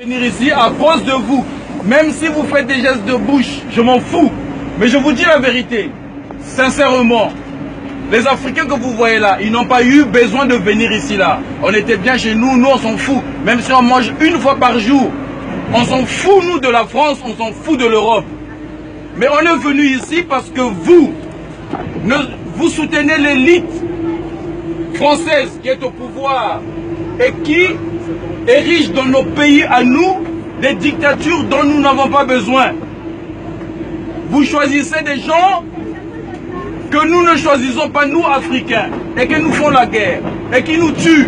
Venir ici à cause de vous. Même si vous faites des gestes de bouche, je m'en fous. Mais je vous dis la vérité. Sincèrement, les Africains que vous voyez là, ils n'ont pas eu besoin de venir ici là. On était bien chez nous, nous on s'en fout. Même si on mange une fois par jour, on s'en fout nous de la France, on s'en fout de l'Europe. Mais on est venu ici parce que vous soutenez l'élite française qui est au pouvoir et qui érige dans nos pays à nous des dictatures dont nous n'avons pas besoin. Vous choisissez des gens que nous ne choisissons pas, nous Africains, et qui nous font la guerre, et qui nous tuent,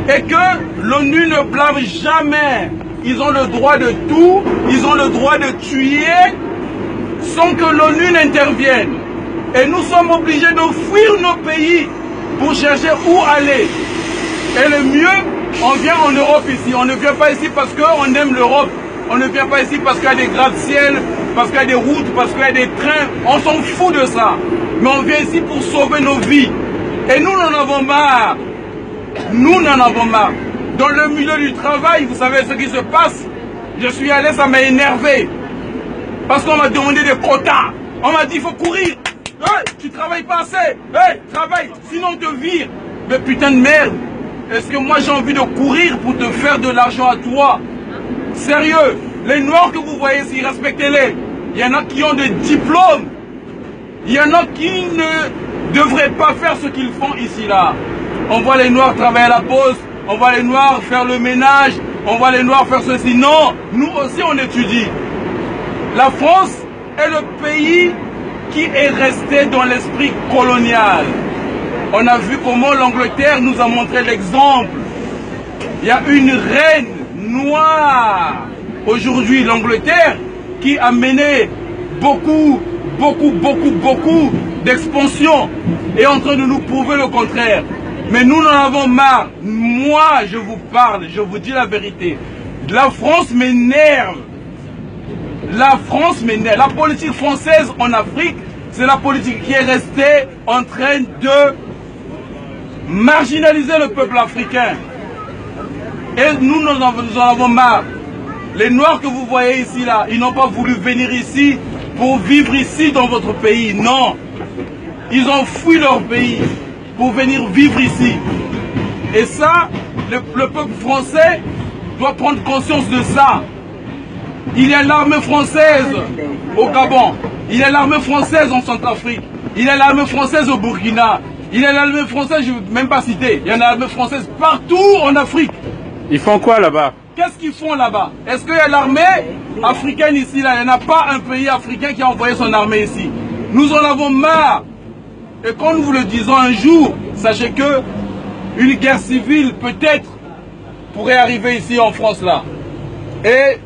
et que l'ONU ne blâme jamais. Ils ont le droit de tout, ils ont le droit de tuer sans que l'ONU n'intervienne. Et nous sommes obligés de fuir nos pays pour chercher où aller. Et le mieux, on vient en Europe ici. On ne vient pas ici parce qu'on aime l'Europe. On ne vient pas ici parce qu'il y a des gratte-ciel, parce qu'il y a des routes, parce qu'il y a des trains. On s'en fout de ça. Mais on vient ici pour sauver nos vies. Et nous en avons marre. Nous en avons marre. Dans le milieu du travail, vous savez ce qui se passe. Je suis allé, ça m'a énervé. Parce qu'on m'a demandé des quotas. On m'a dit, il faut courir. Hey, tu travailles pas assez. Hey, travaille, sinon on te vire. Mais putain de merde. Est-ce que moi j'ai envie de courir pour te faire de l'argent à toi? Sérieux, les Noirs que vous voyez ici, respectez-les. Il y en a qui ont des diplômes. Il y en a qui ne devraient pas faire ce qu'ils font ici là. On voit les Noirs travailler à la poste, on voit les Noirs faire le ménage, on voit les Noirs faire ceci. Non, nous aussi on étudie. La France est le pays qui est resté dans l'esprit colonial. On a vu comment l'Angleterre nous a montré l'exemple. Il y a une reine noire aujourd'hui, l'Angleterre, qui a mené beaucoup d'expansion et est en train de nous prouver le contraire. Mais nous en avons marre. Moi, je vous parle, je vous dis la vérité. La France m'énerve. La France m'énerve. La politique française en Afrique, c'est la politique qui est restée en train de marginaliser le peuple africain. Et nous en avons marre. Les Noirs que vous voyez ici, là, ils n'ont pas voulu venir ici pour vivre ici dans votre pays. Non. Ils ont fui leur pays pour venir vivre ici. Et ça, le peuple français doit prendre conscience de ça. Il y a l'armée française au Gabon. Il y a l'armée française en Centrafrique. Il y a l'armée française au Burkina. Il y a l'armée française, je ne veux même pas citer. Il y a l'armée française partout en Afrique. Ils font quoi là-bas? Qu'est-ce qu'ils font là-bas? Est-ce qu'il y a l'armée africaine ici là? Il n'y en a pas un pays africain qui a envoyé son armée ici. Nous en avons marre. Et quand nous vous le disons un jour, sachez que une guerre civile peut-être pourrait arriver ici en France là. Et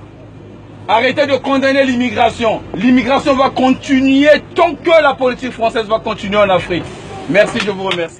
arrêtez de condamner l'immigration. L'immigration va continuer tant que la politique française va continuer en Afrique. Merci, je vous remercie.